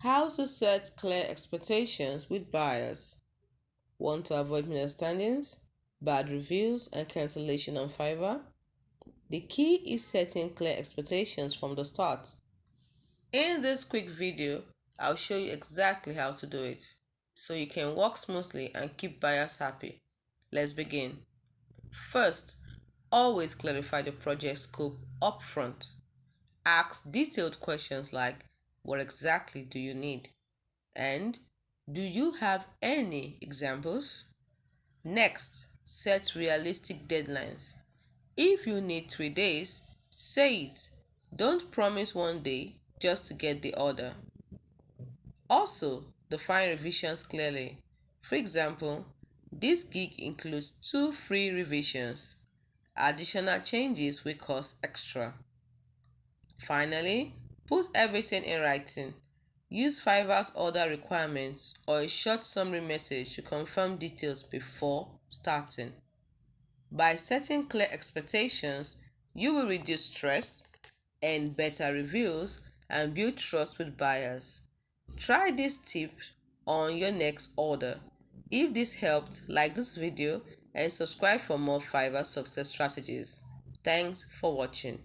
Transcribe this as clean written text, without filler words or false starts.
How to set clear expectations with buyers. Want to avoid misunderstandings, bad reviews, and cancellation on Fiverr? The key is setting clear expectations from the start. In this quick video, I'll show you exactly how to do it so you can work smoothly and keep buyers happy. Let's begin. First, always clarify the project scope upfront. Ask detailed questions like, what exactly do you need? And do you have any examples? Next, set realistic deadlines. If you need 3 days, say it. Don't promise one day just to get the order. Also, define revisions clearly. For example, this gig includes 2 free revisions. Additional changes will cost extra. Finally, put everything in writing. Use Fiverr's order requirements or a short summary message to confirm details before starting. By setting clear expectations, you will reduce stress, earn better reviews, and build trust with buyers. Try this tip on your next order. If this helped, like this video and subscribe for more Fiverr success strategies. Thanks for watching.